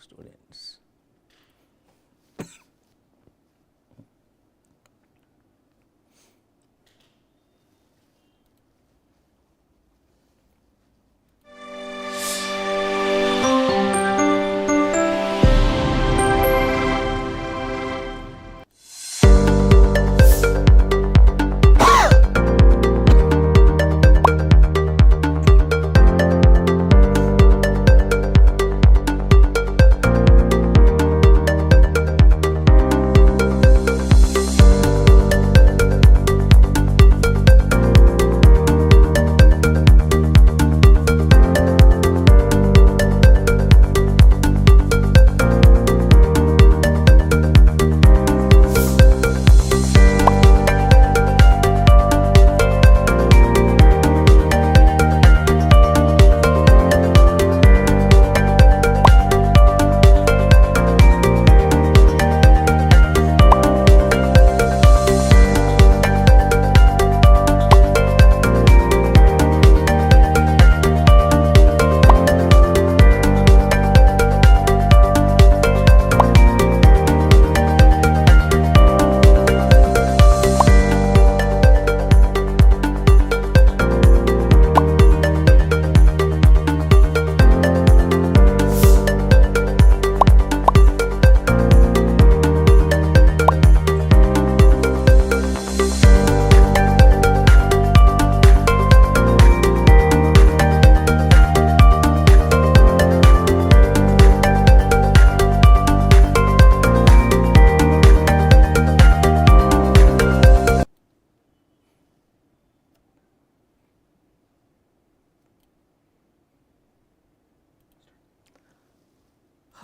students.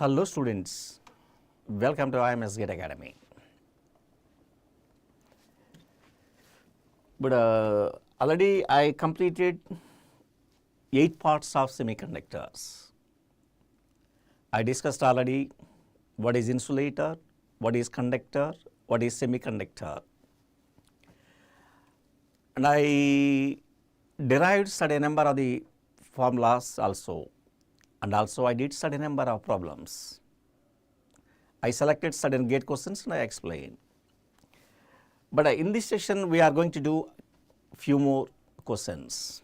Hello students, welcome to IMS GATE Academy. But already I completed 8 parts of semiconductors. I discussed already what is insulator, what is conductor, what is semiconductor. And I derived certain number of the formulas also. And also I did certain number of problems. I selected certain gate questions and I explained. But in this session we are going to do few more questions.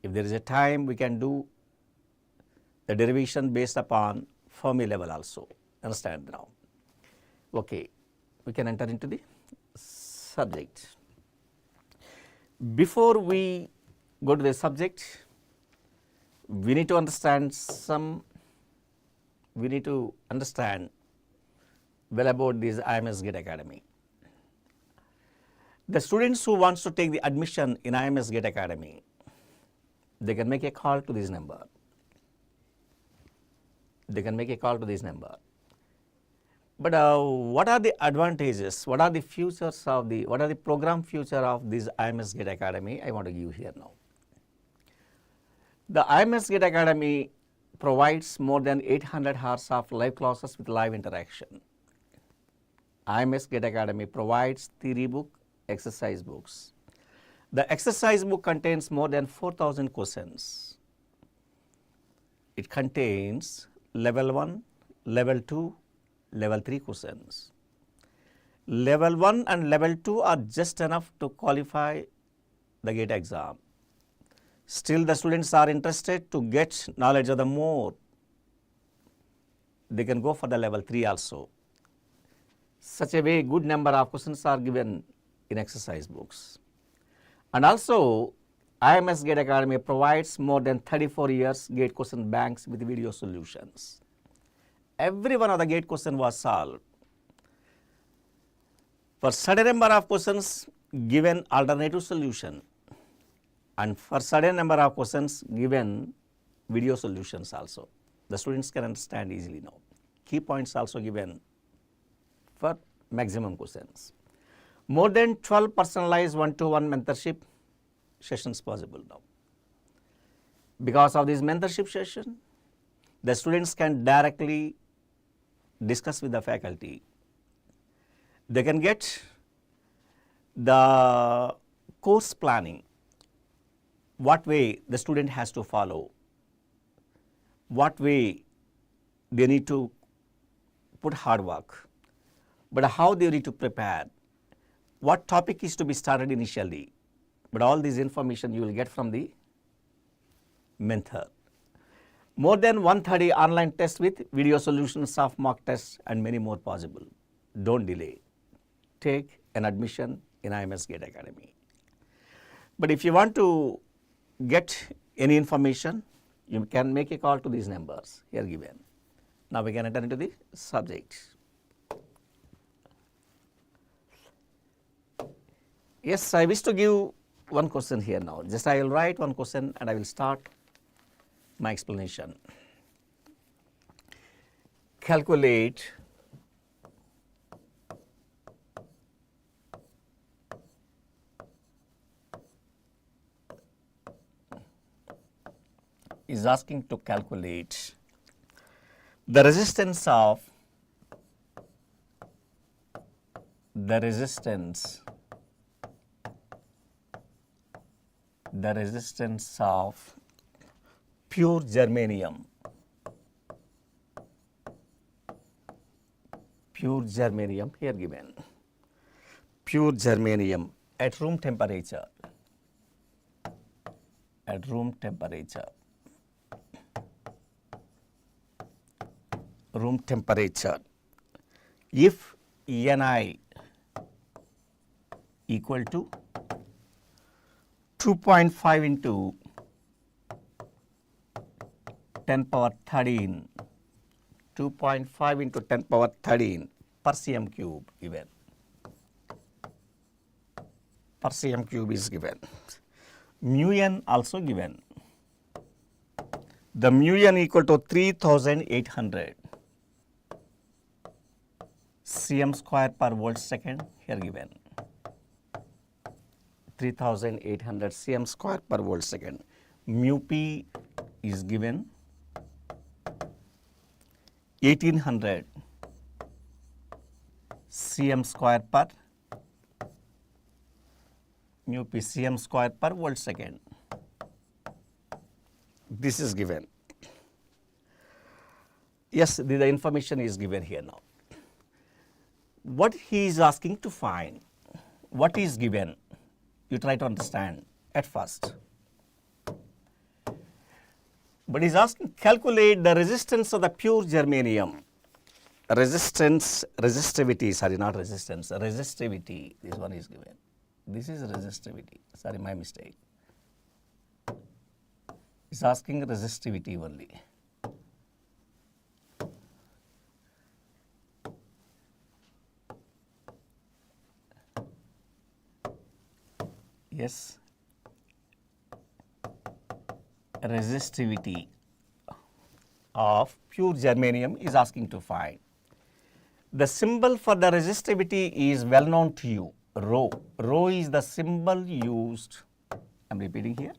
If there is a time we can do the derivation based upon Fermi level also. Understand now? Okay, we can enter into the subject. Before we go to the subject, we need to understand well about this IMS GATE Academy. The students who wants to take the admission in IMS GATE Academy, they can make a call to this number. They can make a call to this number. But what are the advantages? What are the futures of the, what are the program future of this IMS GATE Academy? I want to give here now. The IMS GATE Academy provides more than 800 hours of live classes with live interaction. IMS GATE Academy provides theory book, exercise books. The exercise book contains more than 4,000 questions. It contains level 1, level 2, level 3 questions. Level 1 and level 2 are just enough to qualify the GATE exam. Still the students are interested to get knowledge of the more. They can go for the level 3 also. Such a way good number of questions are given in exercise books. And also IMS GATE Academy provides more than 34 years GATE question banks with video solutions. Every one of the GATE question was solved. For certain number of questions given alternative solution, and for certain number of questions given video solutions also. The students can understand easily now. Key points also given for maximum questions. More than 12 personalized one-to-one mentorship sessions possible now. Because of this mentorship session, the students can directly discuss with the faculty. They can get the course planning, what way the student has to follow, what way they need to put hard work, but how they need to prepare, what topic is to be started initially, but all this information you will get from the mentor. More than 130 online tests with video solutions of mock tests and many more possible. Don't delay. Take an admission in IMS GATE Academy. But if you want to get any information, you can make a call to these numbers here given. Now we can enter into the subject. Yes, I wish to give one question here now. Just I will write one question and I will start my explanation. Calculate is asking to calculate the resistance of pure germanium here given, pure germanium at room temperature, if Ni equal to 2.5 into 10 power 13, 2.5 into 10 power 13 per cm cube given, per cm cube is given. Mu n also given. The mu n equal to 3800 cm square per volt second here given, 3800 cm square per volt second. Mu p is given 1800 cm square per mu p cm square per volt second. This is given. Yes, the information is given here now. What he is asking to find, what is given, you try to understand at first. But he is asking calculate the resistance of the pure germanium. Resistivity, sorry, not resistance, resistivity, this one is given. This is resistivity, sorry, my mistake. He is asking resistivity only. Yes, resistivity of pure germanium is asking to find. The symbol for the resistivity is well known to you, rho. Rho is the symbol used, I am repeating here.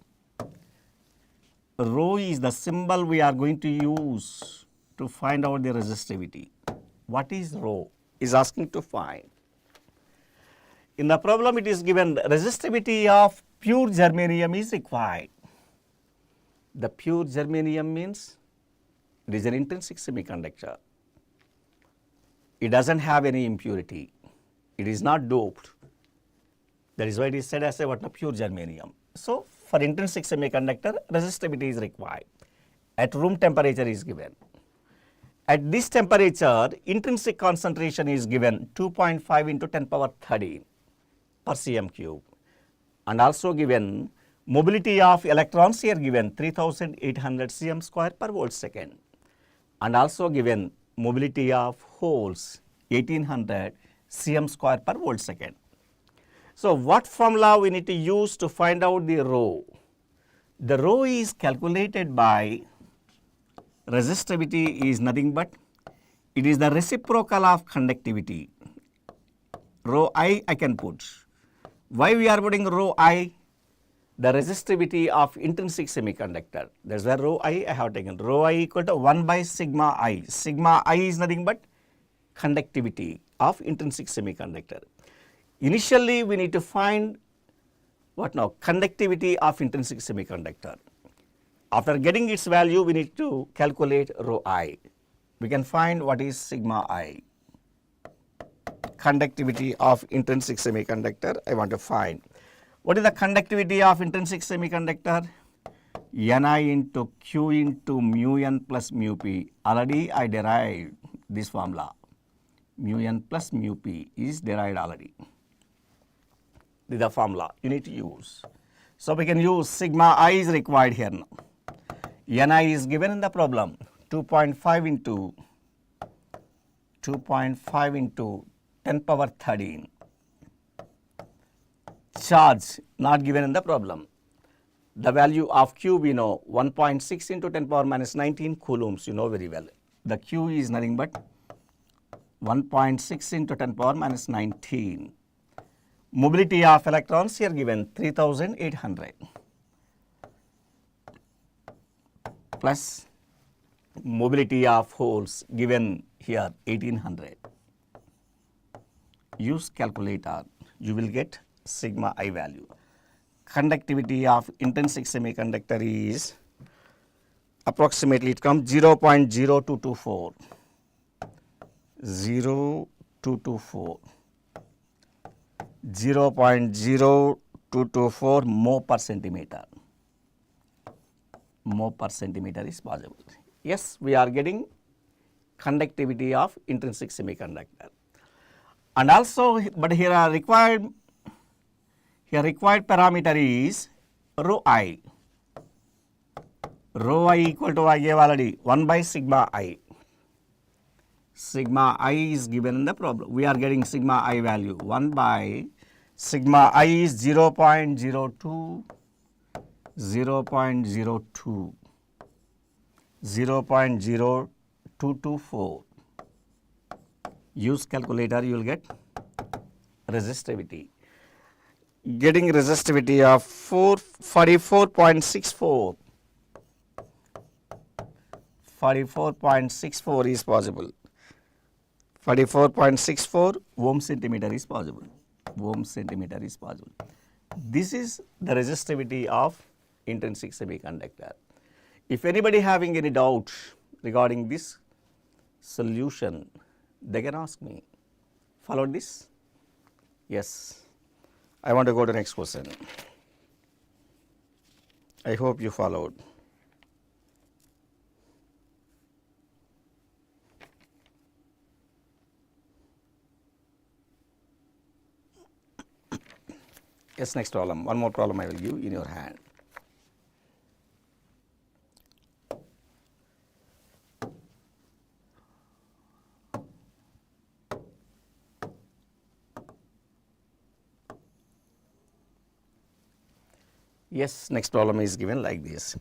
Rho is the symbol we are going to use to find out the resistivity. What is rho? Is asking to find. In the problem it is given resistivity of pure germanium is required. The pure germanium means it is an intrinsic semiconductor. It doesn't have any impurity. It is not doped. That is why it is said as a pure germanium. So, for intrinsic semiconductor, resistivity is required. At room temperature is given. At this temperature, intrinsic concentration is given 2.5 into 10 power 13 per cm cube, and also given mobility of electrons here given 3800 cm square per volt second, and also given mobility of holes 1800 cm square per volt second. So, what formula we need to use to find out the rho? The rho is calculated by resistivity is nothing but it is the reciprocal of conductivity. Rho I can put. Why we are putting rho I? The resistivity of intrinsic semiconductor. That is where rho I have taken. Rho I equal to 1 by sigma I. Sigma I is nothing but conductivity of intrinsic semiconductor. Initially, we need to find what now? Conductivity of intrinsic semiconductor. After getting its value, we need to calculate rho I. we can find what is sigma I. Conductivity of intrinsic semiconductor, I want to find. What is the conductivity of intrinsic semiconductor? Ni into Q into mu n plus mu p. Already I derived this formula. Mu n plus mu p is derived already. This is the formula you need to use. So we can use sigma I is required here now. Ni is given in the problem 2.5 into 10 power 13. Charge not given in the problem. The value of Q we know 1.6 into 10 power minus 19 coulombs, you know very well. The Q is nothing but 1.6 into 10 power minus 19. Mobility of electrons here given 3800 plus mobility of holes given here 1800. Use calculator, you will get sigma I value. Conductivity of intrinsic semiconductor is approximately, it comes 0.0224. 0.0224 mho per centimeter. Mho per centimeter is possible. Yes, we are getting conductivity of intrinsic semiconductor. And also, but here are required parameter is rho I. Rho I equal to I gave already 1 by sigma I. Sigma I is given in the problem. We are getting sigma I value 1 by sigma I is 0.02, 0.02, 0.0224. Use calculator, you will get resistivity. Getting resistivity of 44.64. 44.64 is possible. 44.64 ohm centimeter is possible. Ohm centimeter is possible. This is the resistivity of intrinsic semiconductor. If anybody having any doubt regarding this solution, they can ask me. Follow this? Yes. I want to go to the next question. I hope you followed. Yes, next problem. One more problem I will give in your hand. Yes, next problem is given like this.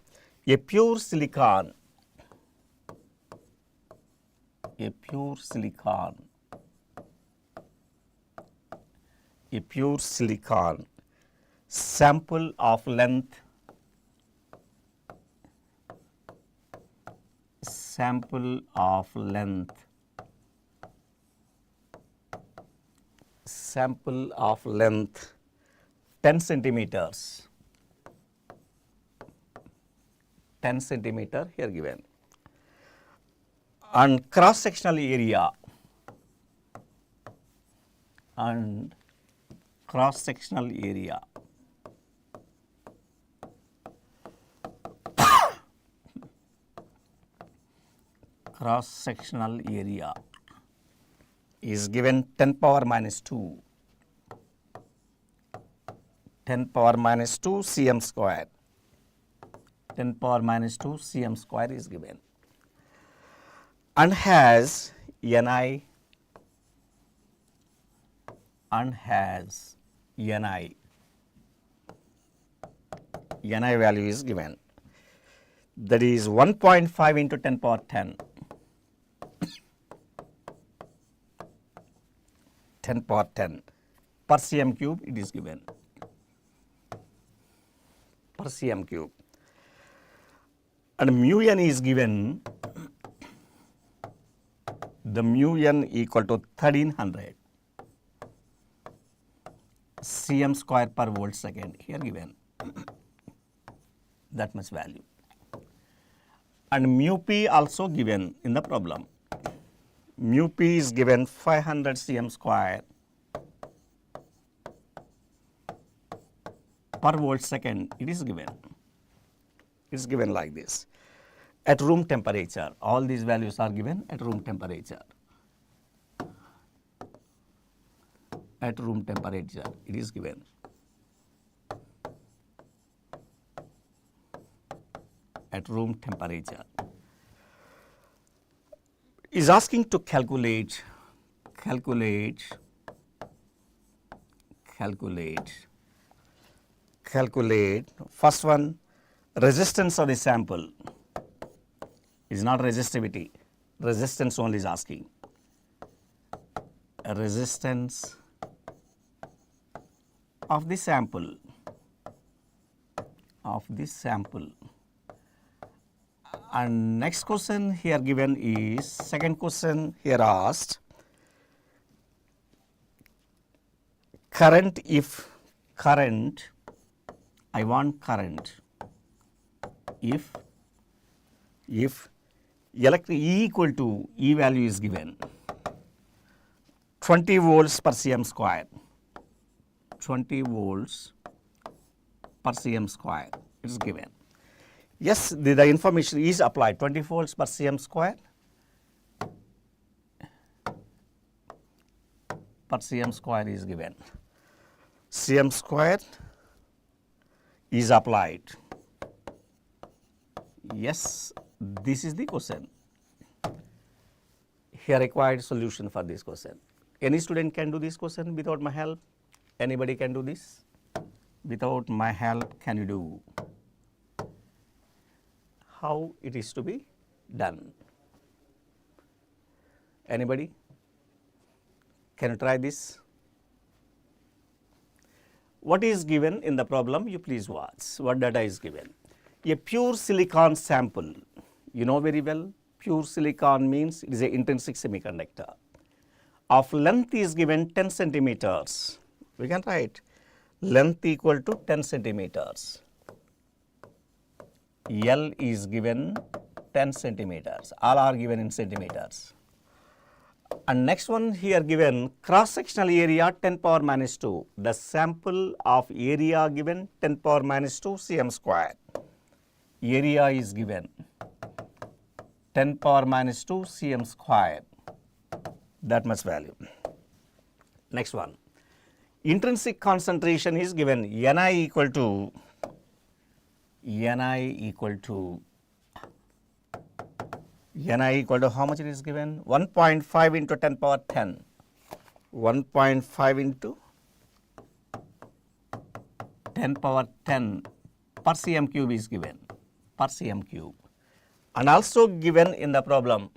A pure silicon, sample of length, sample of 10 centimeters. 10 centimeter here given, and cross sectional area cross sectional area is given 10 power minus 2, 10 power minus 2 cm square. 10 power minus 2 cm square is given, and has Ni value is given, that is 1.5 into 10 power 10. 10 power 10 per cm cube it is given, per cm cube. And mu n is given, the mu n equal to 1300 cm square per volt second here given, that much value. And mu p also given in the problem, mu p is given 500 cm square per volt second. It is given. It is given like this. At room temperature, all these values are given at room temperature. At room temperature, it is given. At room temperature. Is asking to calculate first one, resistance of the sample. Is not resistivity, resistance only is asking. Resistance of the sample, and next question here given is, second question here asked, current, if current, I want current, if electric E equal to, E value is given 20 volts per cm square, 20 volts per cm square, it is given. Yes, the information is applied, 20 volts per cm square is given. Cm square is applied. Yes, this is the question. Here required solution for this question. Any student can do this question without my help? Anybody can do this? Without my help, can you do? How it is to be done? Anybody? Can you try this? What is given in the problem? You please watch. What data is given? A pure silicon sample. You know very well, pure silicon means it is an intrinsic semiconductor. Of length is given 10 centimeters. We can write length equal to 10 centimeters. L is given 10 centimeters. All are given in centimeters. And next one here given, cross-sectional area 10 power minus 2. The sample of area given 10 power minus 2 cm square. Area is given 10 power minus 2 cm square. That much value. Next one. Intrinsic concentration is given Ni equal to how much it is given? 1.5 into 10 power 10. 1.5 into 10 power 10 per cm cube is given. Per cm cube. And also given in the problem,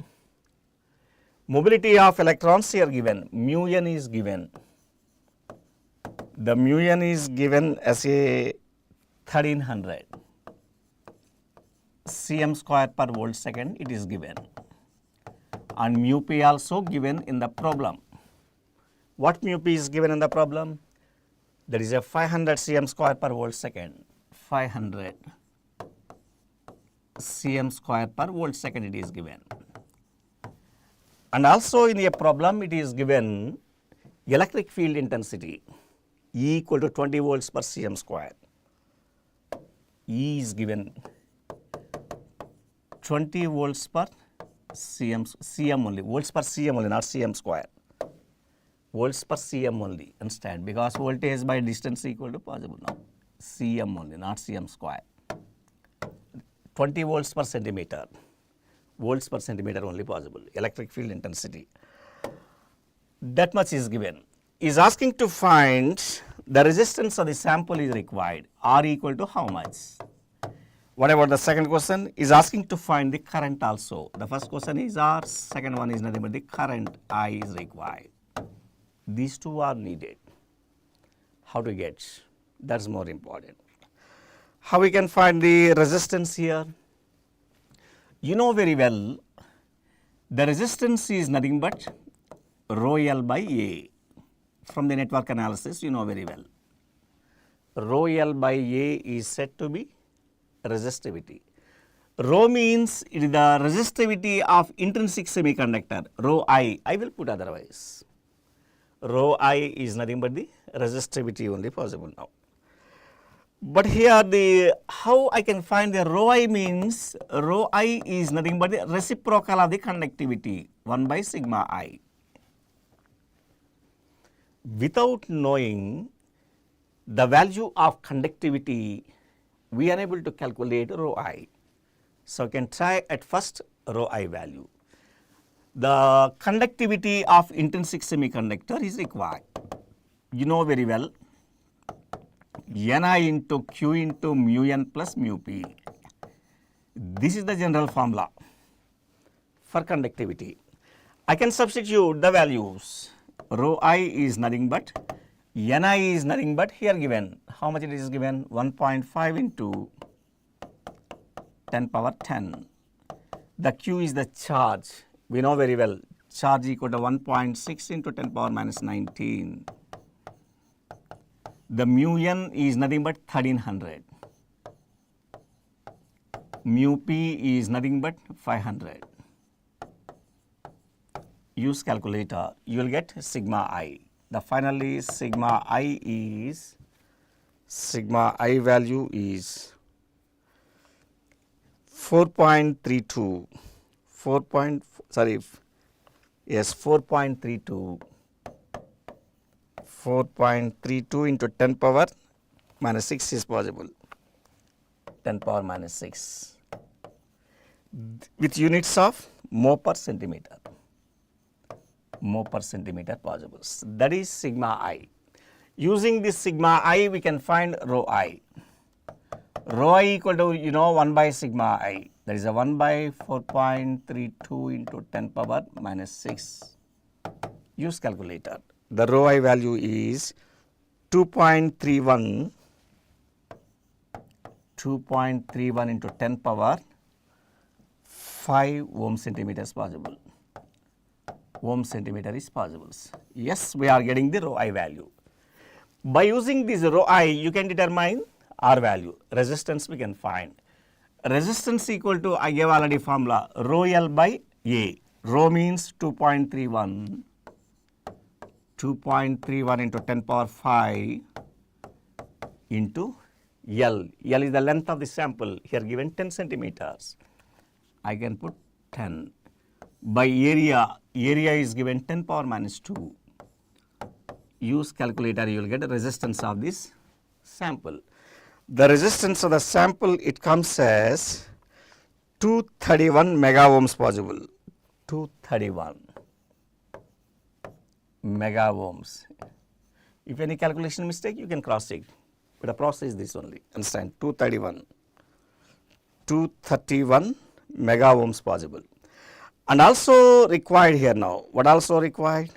mobility of electrons here given, mu n is given. The mu n is given as a 1300 cm square per volt second, it is given. And mu p also given in the problem. What mu p is given in the problem? That is a 500 cm square per volt second. 500 cm square per volt second it is given. And also in a problem it is given electric field intensity E equal to 20 volts per cm square. E is given 20 volts per cm only, volts per cm only, not cm square. Volts per cm only, understand, because voltage by distance equal to possible now. Cm only, not cm square. 20 volts per centimeter. Volts per centimeter only possible. Electric field intensity. That much is given. Is asking to find the resistance of the sample is required. R equal to how much? What about the second question? Is asking to find the current also. The first question is R, second one is nothing but the current I is required. These two are needed. How to get? That's more important. How we can find the resistance here? You know very well, the resistance is nothing but rho L by A. From the network analysis, you know very well. Rho L by A is said to be resistivity. Rho means it is the resistivity of intrinsic semiconductor, rho I. I will put otherwise. Rho I is nothing but the resistivity only possible now. But here the how I can find the rho I means rho I is nothing but the reciprocal of the conductivity 1 by sigma I. Without knowing the value of conductivity, we are unable to calculate rho I. So, can try at first rho I value. The conductivity of intrinsic semiconductor is required. You know very well, Ni into Q into mu n plus mu p. This is the general formula for conductivity. I can substitute the values. Rho I is nothing but, Ni is nothing but here given. How much it is given? 1.5 into 10 power 10. The Q is the charge. We know very well, charge equal to 1.6 into 10 power minus 19. The mu n is nothing but 1300. Mu p is nothing but 500. Use calculator, you will get sigma I. The finally sigma I value is 4.32. 4.32 into 10 power minus 6 is possible. 10 power minus 6 with units of mho per centimeter. Mho per centimeter possible. That is sigma I. Using this sigma I, we can find rho I. Rho I equal to 1 by sigma I. That is a 1 by 4.32 into 10 power minus 6. Use calculator. The rho I value is 2.31 into 10 power 5 ohm centimeters possible. Ohm centimeter is possible. Yes, we are getting the rho I value. By using this rho I, you can determine R value. Resistance we can find. Resistance equal to, I gave already formula, rho L by A. Rho means 2.31. 2.31 into 10 power 5 into L. L is the length of the sample. Here given 10 centimeters. I can put 10. By area, area is given 10 power minus 2. Use calculator, you will get the resistance of this sample. The resistance of the sample, it comes as 231 mega ohms possible. 231 mega ohms. If any calculation mistake, you can cross check. But the process is this only. Understand? 231 mega ohms possible. And also required here now. What also required?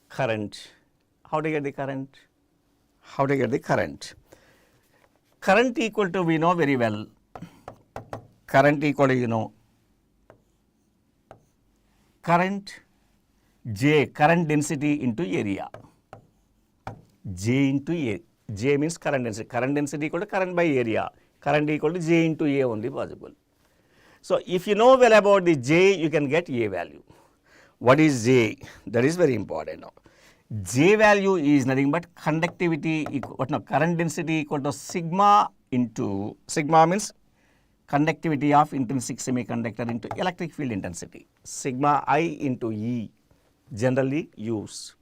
Current. How to get the current? How to get the current? Current equal to, we know very well, current equal to, current J, current density into area. J into A. J means current density. Current density equal to current by area. Current equal to J into A only possible. So, if you know well about the J, you can get A value. What is J? That is very important now. J value is nothing but conductivity equal, current density equal to sigma into, sigma means conductivity of intrinsic semiconductor into electric field intensity. Sigma I into E, generally used.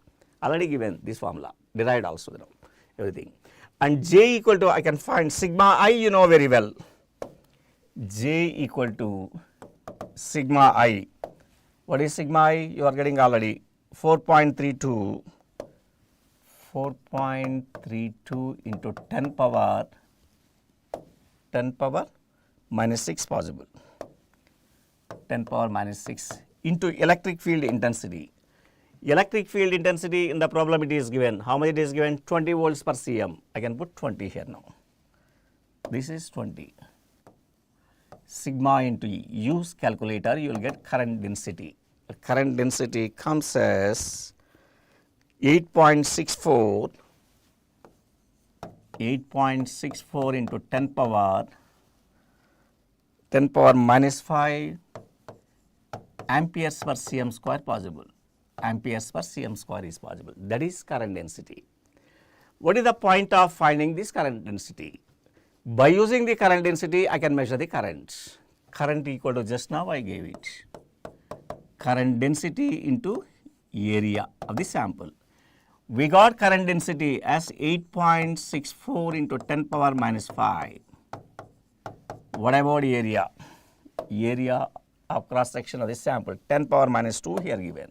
Already given this formula, derived also, everything. And J equal to, I can find sigma I, you know very well. J equal to sigma I. What is sigma I? You are getting already 4.32 into 10 power minus 6 possible. 10 power minus 6 into electric field intensity. Electric field intensity in the problem it is given. How much it is given? 20 volts per cm. I can put 20 here now. This is 20. Sigma into E. Use calculator, you will get current density. The current density comes as 8.64 into 10 power 10 power minus 5 amperes per cm square possible. Amperes per cm square is possible. That is current density. What is the point of finding this current density? By using the current density, I can measure the current. Current equal to, just now I gave it, current density into area of the sample. We got current density as 8.64 into 10 power minus 5. What about area? Area of cross section of the sample, 10 power minus 2 here given,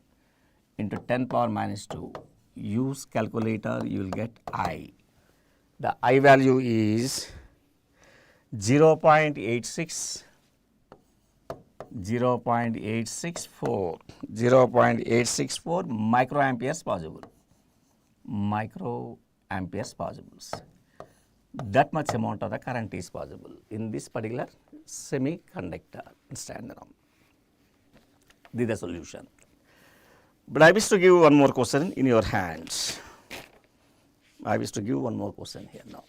into 10 power minus 2. Use calculator, you will get I. The I value is 0.86, 0.864 microamperes possible. Microamperes possibles. That much amount of the current is possible in this particular semiconductor standard. This is the solution. But I wish to give one more question in your hands. I wish to give one more question here now.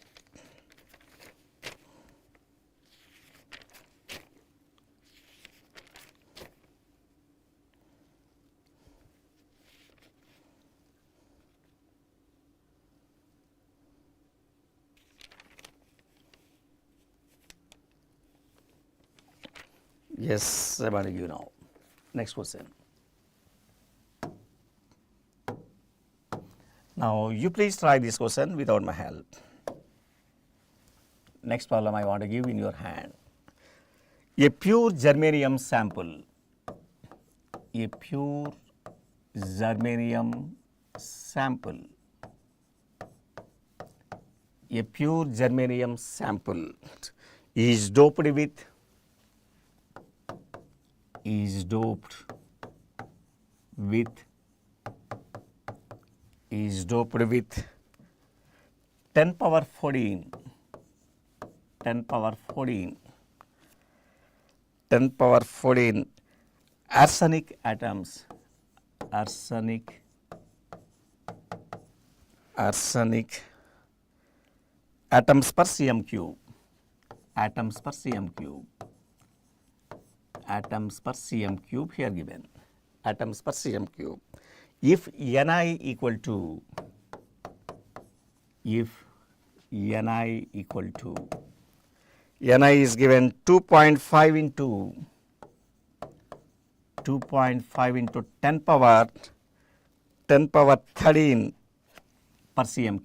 Yes, I want to give now. Next question. Now, you please try this question without my help. Next problem I want to give in your hand. A pure germanium sample. A pure germanium sample. A pure germanium sample is doped with 10 power 14 arsenic atoms, arsenic atoms per cm cube, atoms per cm cube here given, atoms per cm cube. If Ni equal to, Ni is given 2.5 into 10 power 13 per cm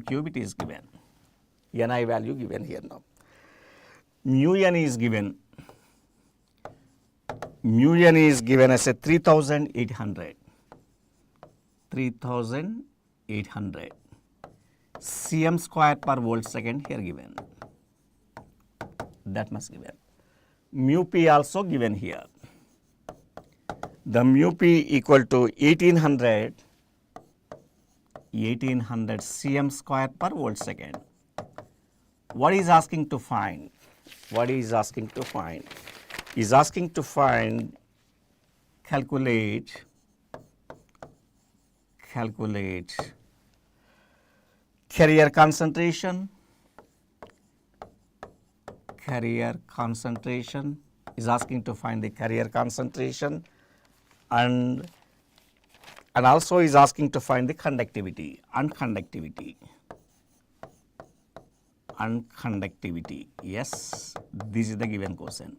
cube it is given. Ni value given here now. Mu n is given as a 3800 cm square per volt second here given. That must given. Mu p also given here. The mu p equal to 1800 cm square per volt second. What is asking to find? Is asking to find, calculate carrier concentration. Is asking to find the carrier concentration, and also is asking to find the conductivity and conductivity. Yes, this is the given question.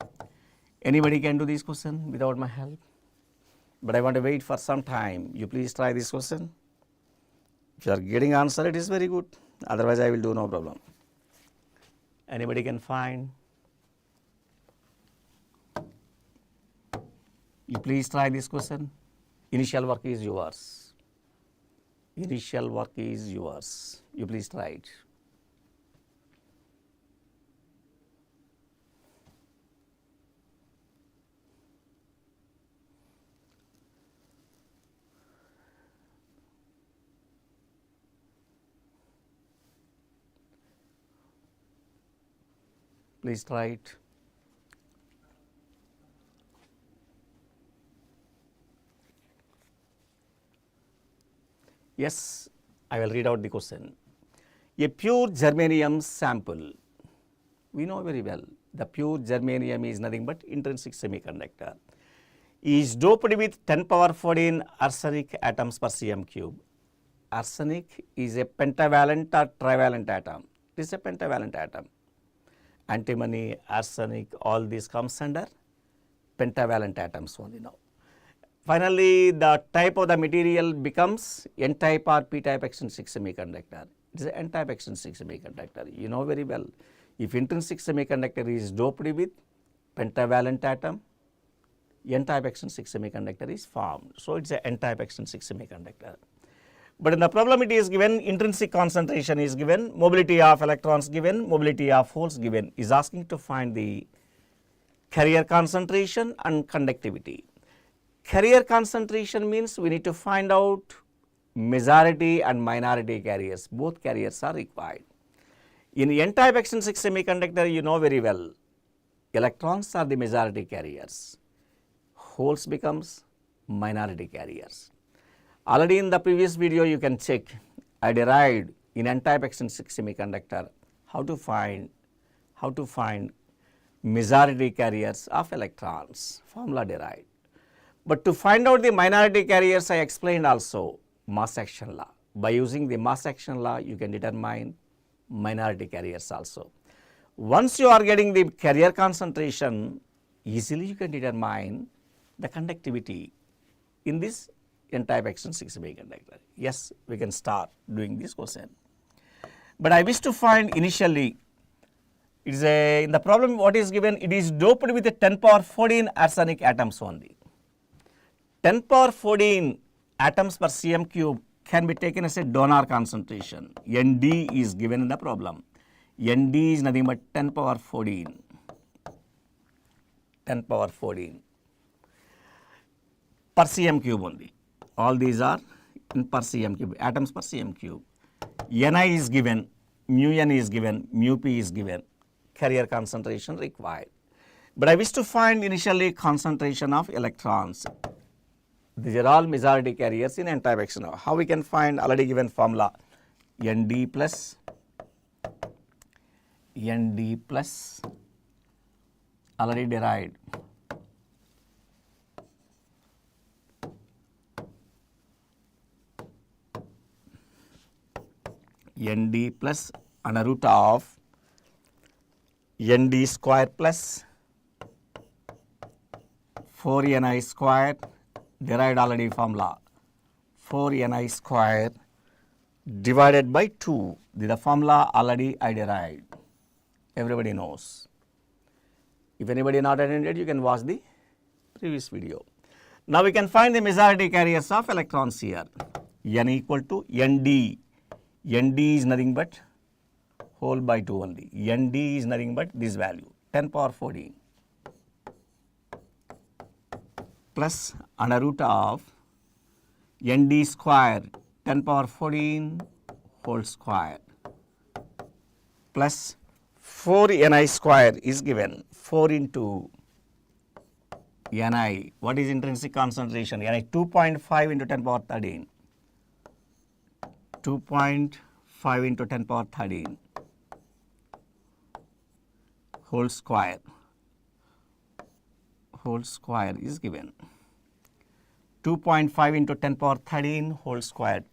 Anybody can do this question without my help, but I want to wait for some time. You please try this question. If you are getting answer, it is very good. Otherwise, I will do no problem. Anybody can find? You please try this question. Initial work is yours. You please try it. Please try it. Yes, I will read out the question. A pure germanium sample We know very well the pure germanium is nothing but intrinsic semiconductor. Is doped with 10 power 14 arsenic atoms per cm cube. Arsenic is a pentavalent or trivalent atom. It is a pentavalent atom. Antimony, arsenic, all these comes under pentavalent atoms only now. Finally, the type of the material becomes N-type or P-type extrinsic semiconductor. It is an N-type extrinsic semiconductor. You know very well, if intrinsic semiconductor is doped with pentavalent atom, N-type extrinsic semiconductor is formed. So, it is an N-type extrinsic semiconductor. But in the problem it is given, intrinsic concentration is given, mobility of electrons given, mobility of holes given, is asking to find the carrier concentration and conductivity. Carrier concentration means we need to find out majority and minority carriers. Both carriers are required. In N-type extrinsic semiconductor, you know very well, electrons are the majority carriers. Holes becomes minority carriers. Already in the previous video you can check, I derived in N-type extrinsic semiconductor how to find majority carriers of electrons, formula derived. But to find out the minority carriers, I explained also mass action law. By using the mass action law, you can determine minority carriers also. Once you are getting the carrier concentration, easily you can determine the conductivity in this N-type extrinsic semiconductor. Yes, we can start doing this question. But I wish to find initially, it is in the problem what is given, it is doped with a 10 power 14 arsenic atoms only. 10 power 14 atoms per cm cube can be taken as a donor concentration. Nd is given in the problem. Nd is nothing but 10 power 14. 10 power 14 per cm cube only. All these are in per cm cube, atoms per cm cube. Ni is given, mu n is given, mu p is given, carrier concentration required. But I wish to find initially concentration of electrons. These are all majority carriers in N-type extrinsic. How we can find? Already given formula, Nd plus already derived. Nd plus under root of Nd square plus 4Ni square, derived already formula, 4Ni square divided by 2. The formula already I derived. Everybody knows. If anybody not attended, you can watch the previous video. Now we can find the majority carriers of electrons here. N equal to Nd. Nd is nothing but whole by 2 only. Nd is nothing but this value, 10 power 14 plus under root of Nd square 10 power 14 whole square plus 4Ni square is given, 4 into Ni. What is intrinsic concentration? Ni 2.5 into 10 power 13. 2.5 into 10 power 13 whole square is given. 2.5 into 10 power 13 whole square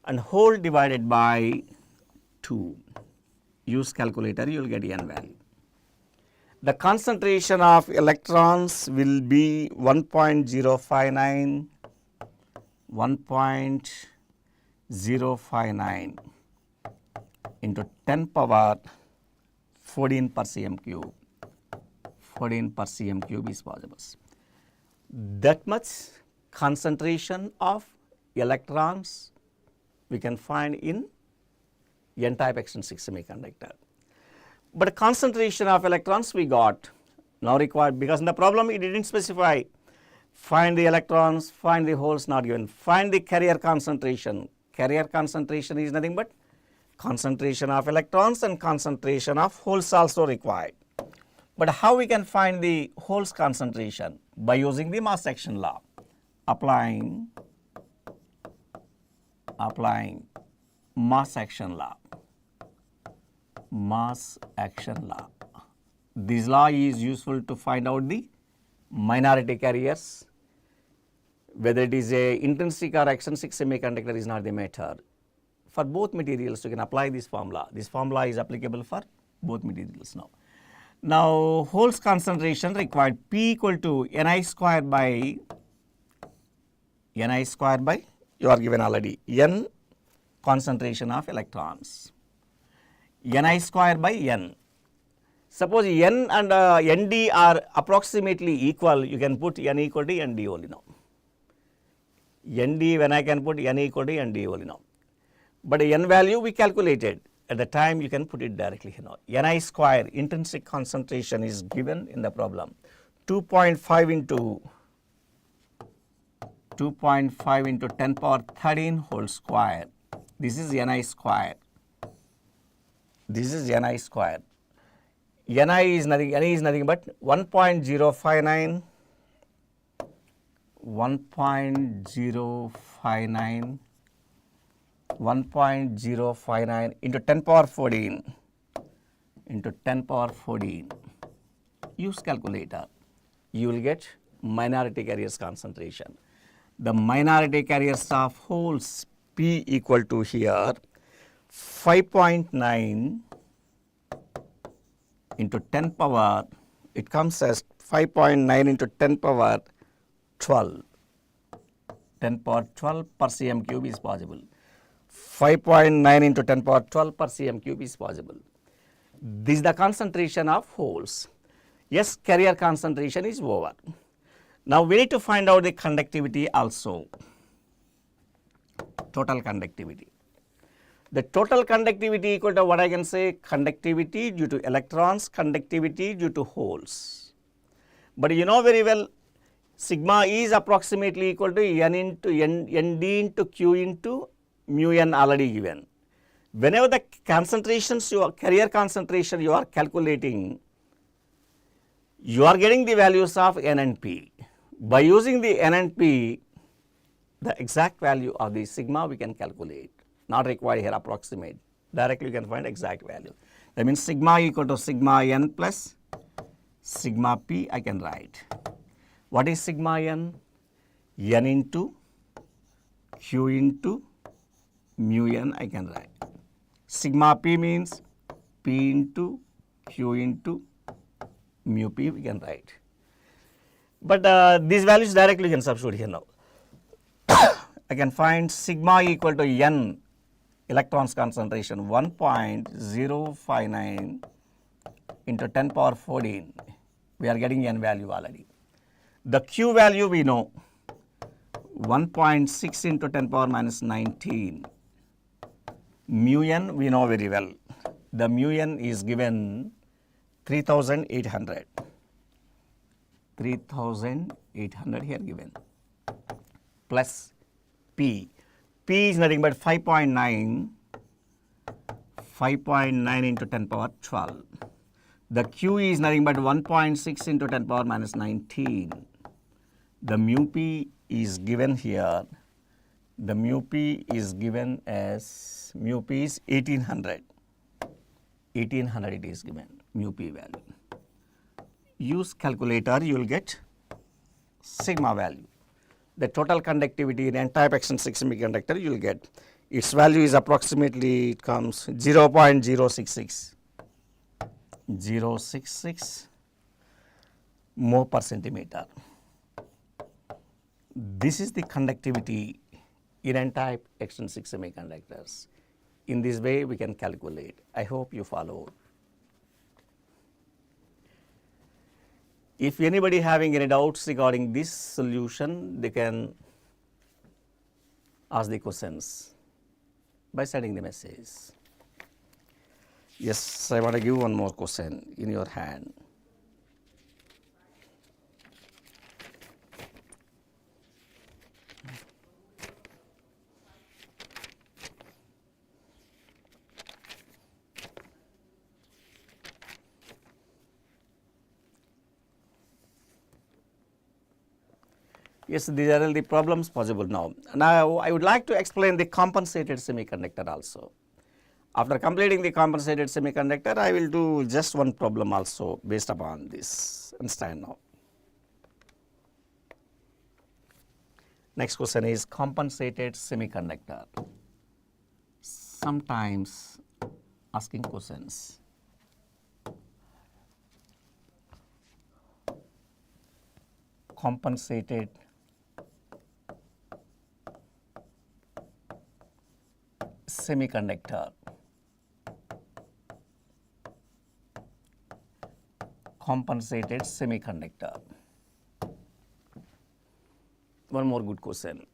and whole divided by 2. Use calculator, you will get N value. The concentration of electrons will be 1.059 into 10 power 14 per cm cube. 14 per cm cube is possible. That much concentration of electrons we can find in N-type extrinsic semiconductor. But concentration of electrons we got now required, because in the problem it didn't specify find the electrons, find the holes, not given. Find the carrier concentration. Carrier concentration is nothing but concentration of electrons and concentration of holes also required. But how we can find the holes concentration? By using the mass action law, applying mass action law. mass action law. This law is useful to find out the minority carriers. Whether it is a intrinsic or extrinsic semiconductor is not the matter. For both materials, you can apply this formula. This formula is applicable for both materials now. Now, holes concentration required P equal to Ni square by you are given already N concentration of electrons. Ni square by N. Suppose N and Nd are approximately equal, you can put N equal to Nd only now. Nd, when I can put N equal to Nd only now. But N value we calculated. At the time you can put it directly here now. Ni square intrinsic concentration is given in the problem. 2.5 into 10 power 13 whole square. This is Ni square. This is Ni square. Ni is nothing but 1.059 into 10 power 14 use calculator, you will get minority carriers concentration. The minority carriers of holes P equal to here 5.9 into 10 power, it comes as 5.9 into 10 power 12. 10 power 12 per cm cube is possible. 5.9 into 10 power 12 per cm cube is possible. This is the concentration of holes. Yes, carrier concentration is over. Now we need to find out the conductivity also. Total conductivity. The total conductivity equal to what I can say? Conductivity due to electrons, conductivity due to holes. But you know very well, sigma is approximately equal to N into Nd into Q into mu n already given. Whenever the concentrations, your carrier concentration you are calculating, you are getting the values of N and P. By using the N and P, the exact value of the sigma we can calculate. Not required here approximate. Directly you can find exact value. That means sigma equal to sigma n plus sigma p I can write. What is sigma n? N into Q into mu n I can write. Sigma p means P into Q into mu p we can write. But these values directly you can substitute here now. I can find sigma equal to n electrons concentration 1.059 into 10 power 14. We are getting n value already. The Q value we know 1.6 into 10 power minus 19. Mu n we know very well. The mu n is given 3800. 3800 here given plus P. P is nothing but 5.9 into 10 power 12. The Q is nothing but 1.6 into 10 power minus 19. The mu P is given here. The mu P is given as mu P is 1800. 1800 it is given mu P value. Use calculator, you will get sigma value. The total conductivity in n-type extrinsic semiconductor you will get. Its value is approximately, it comes 0.066. 0.066 mole per centimeter. This is the conductivity in n-type extrinsic semiconductors. In this way we can calculate. I hope you followed. If anybody having any doubts regarding this solution, they can ask the questions by sending the message. Yes, I want to give one more question in your hand. Yes, these are all the problems possible now. Now, I would like to explain the compensated semiconductor also. After completing the compensated semiconductor, I will do just one problem also based upon this. Understand now. Next question is compensated semiconductor. Sometimes asking questions. Compensated semiconductor. Compensated semiconductor. One more good question.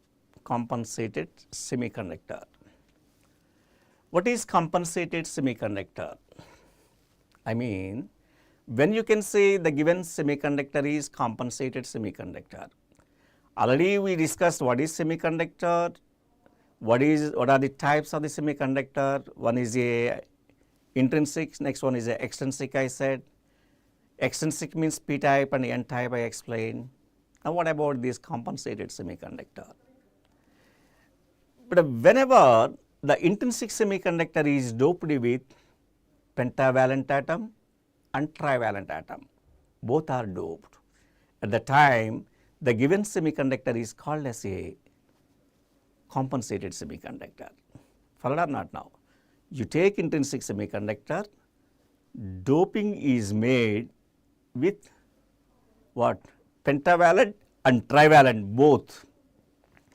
Compensated semiconductor. What is compensated semiconductor? I mean, when you can say the given semiconductor is compensated semiconductor. Already we discussed what is semiconductor, what are the types of the semiconductor. One is a intrinsic, next one is a extrinsic, I said. Extrinsic means P type and N type, I explained. Now what about this compensated semiconductor? But whenever the intrinsic semiconductor is doped with pentavalent atom and trivalent atom, both are doped. At the time, the given semiconductor is called as a compensated semiconductor. Followed or not now? You take intrinsic semiconductor, doping is made with what? Pentavalent and trivalent both.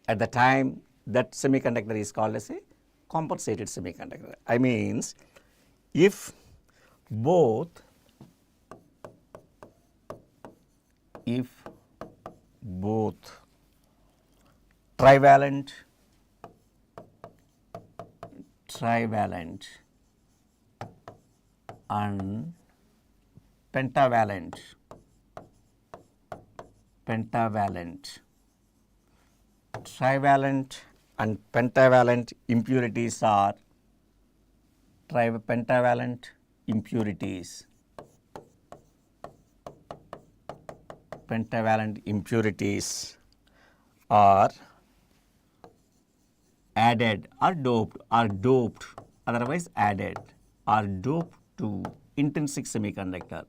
At the time, that semiconductor is called as a compensated semiconductor. I means if both trivalent and pentavalent trivalent and pentavalent impurities are pentavalent impurities are added or doped, otherwise added, are doped to intrinsic semiconductor.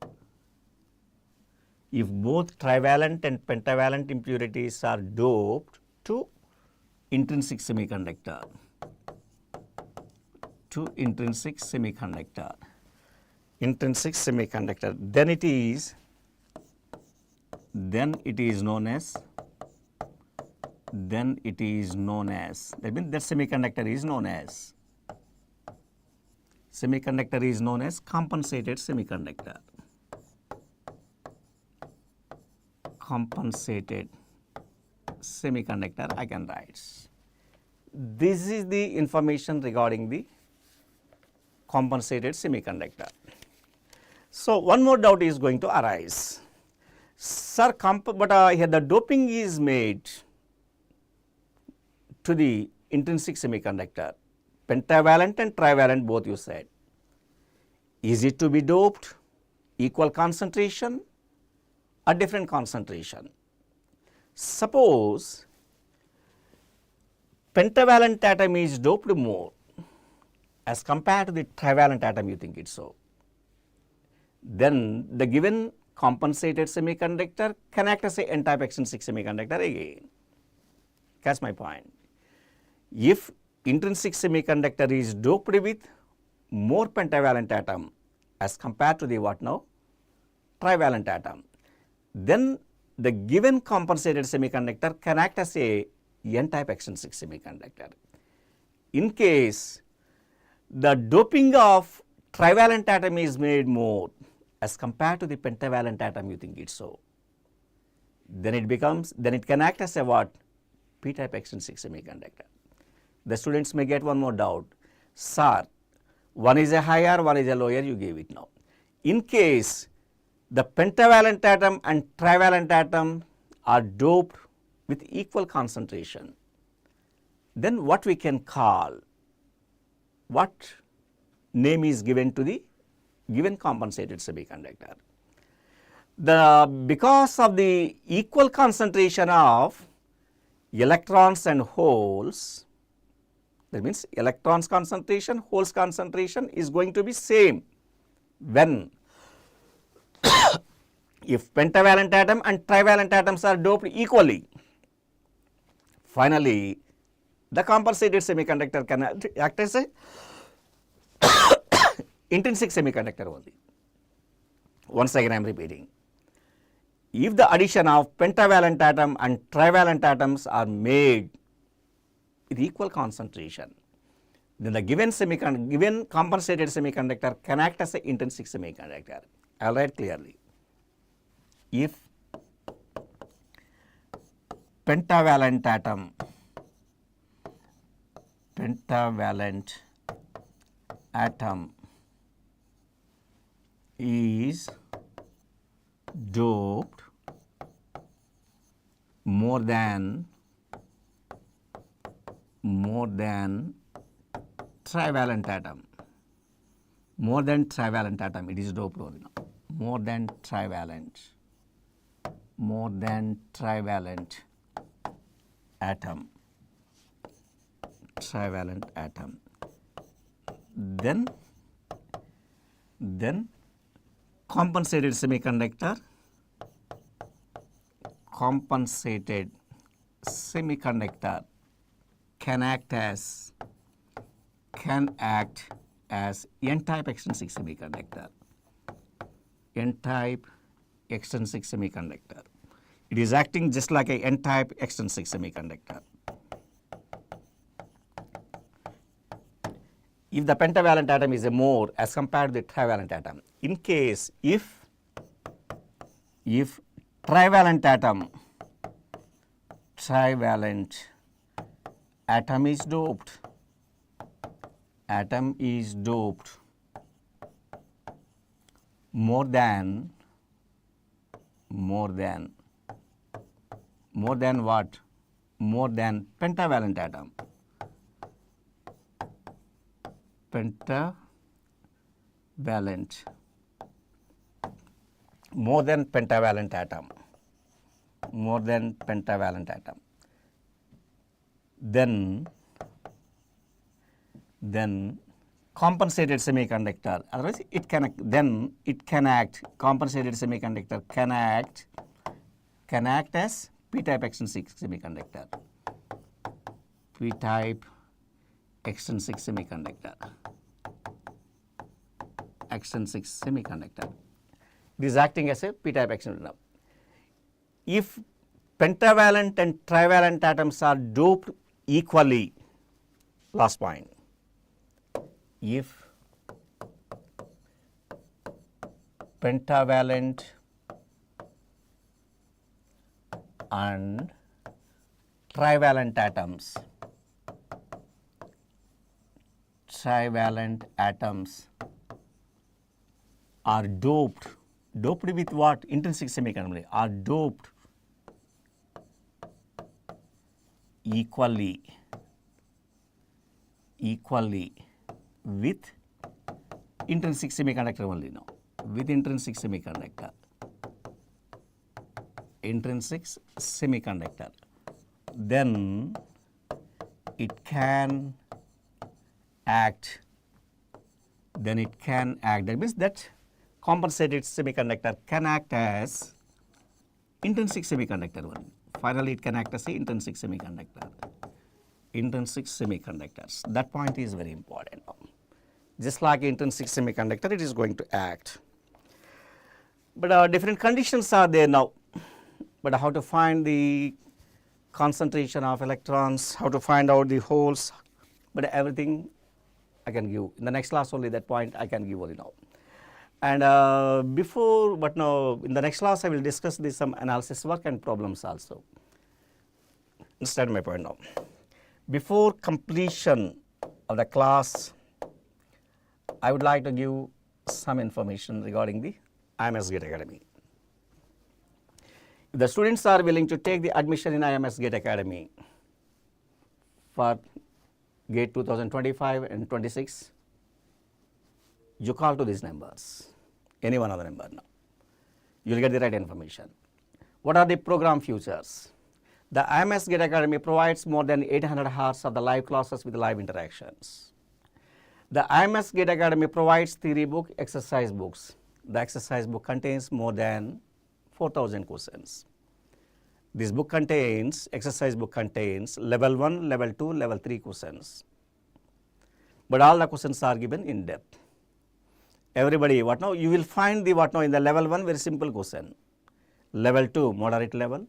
If both trivalent and pentavalent impurities are doped to intrinsic semiconductor, then it is known as, that means that semiconductor is known as compensated semiconductor. Compensated semiconductor, I can write. This is the information regarding the compensated semiconductor. So one more doubt is going to arise. Sir, but here the doping is made to the intrinsic semiconductor, pentavalent and trivalent both you said. Is it to be doped equal concentration or different concentration? Suppose pentavalent atom is doped more as compared to the trivalent atom, you think it's so. Then the given compensated semiconductor can act as a n-type extrinsic semiconductor again. Catch my point. If intrinsic semiconductor is doped with more pentavalent atom as compared to the what now? Trivalent atom, then the given compensated semiconductor can act as a n-type extrinsic semiconductor. In case the doping of trivalent atom is made more as compared to the pentavalent atom, you think it's so, then it can act as a what? P-type extrinsic semiconductor. The students may get one more doubt. Sir, one is a higher, one is a lower, you gave it now. In case the pentavalent atom and trivalent atom are doped with equal concentration, then what we can call, what name is given to the given compensated semiconductor? Because of the equal concentration of electrons and holes, That means electrons concentration, holes concentration is going to be same when if pentavalent atom and trivalent atoms are doped equally. Finally, the compensated semiconductor can act as a intrinsic semiconductor only. Once again I am repeating. If the addition of pentavalent atom and trivalent atoms are made with equal concentration, then the given compensated semiconductor can act as an intrinsic semiconductor. I will write clearly. If pentavalent atom is doped more than trivalent atom. More than trivalent atom, it is doped only now. More than trivalent atom. Then compensated semiconductor can act as n-type extrinsic semiconductor. N-type extrinsic semiconductor. It is acting just like a n-type extrinsic semiconductor. If the pentavalent atom is a more as compared to the trivalent atom, in case if trivalent atom is doped more than what? More than pentavalent atom. More than pentavalent atom. Then compensated semiconductor, otherwise it can act, compensated semiconductor can act as p-type extrinsic semiconductor. P-type extrinsic semiconductor. It is acting as a p-type extrinsic. If pentavalent and trivalent atoms are doped equally, last point, if pentavalent and trivalent atoms are doped with what? Intrinsic semiconductor, are doped equally with intrinsic semiconductor only now. With intrinsic semiconductor. Then it can act. That means that compensated semiconductor can act as intrinsic semiconductor only. Finally, it can act as a intrinsic semiconductor. Intrinsic semiconductors. That point is very important. Just like intrinsic semiconductor, it is going to act. But different conditions are there now. But how to find the concentration of electrons, how to find out the holes, but everything I can give. In the next class only that point I can give only now. And in the next class I will discuss some analysis work and problems also. Understand my point now. Before completion of the class, I would like to give some information regarding the IMS GATE Academy. If the students are willing to take the admission in IMS GATE Academy for GATE 2025 and 26, you call to these numbers, any one of the number now. You will get the right information. What are the program futures? The IMS GATE Academy provides more than 800 hours of the live classes with live interactions. The IMS GATE Academy provides theory book, exercise books. The exercise book contains more than 4,000 questions. This book contains, exercise book contains level 1, level 2, level 3 questions. But all the questions are given in depth. Everybody, what now? You will find the what now in the level 1 very simple question. Level 2 moderate level.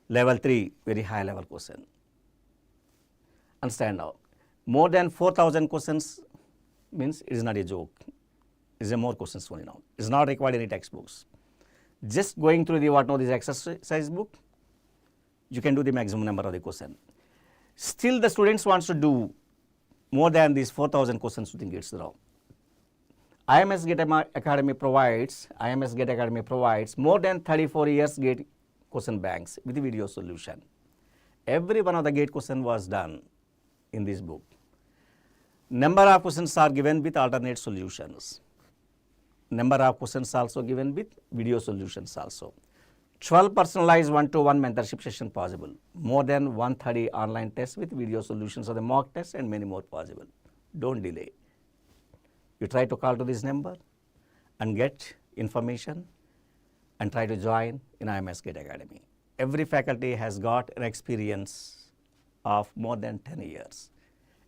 Level 3 very high level question. Understand now? More than 4,000 questions means it is not a joke. It is a more questions only now. It is not required any textbooks. Just going through the what now this exercise book, you can do the maximum number of the question. Still the students wants to do more than these 4,000 questions within GATE round. IMS GATE Academy provides more than 34 years GATE question banks with the video solution. Every one of the GATE question was done in this book. Number of questions are given with alternate solutions. Number of questions also given with video solutions also. 12 personalized one-to-one mentorship session possible. More than 130 online tests with video solutions of the mock tests and many more possible. Don't delay. You try to call to this number and get information and try to join in IMS GATE Academy. Every faculty has got an experience of more than 10 years.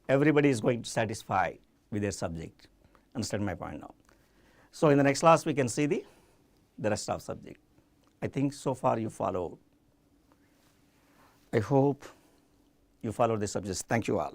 Everybody is going to satisfy with their subject. Understand my point now? So in the next class we can see the rest of subject. I think so far you followed. I hope you follow the subjects. Thank you all.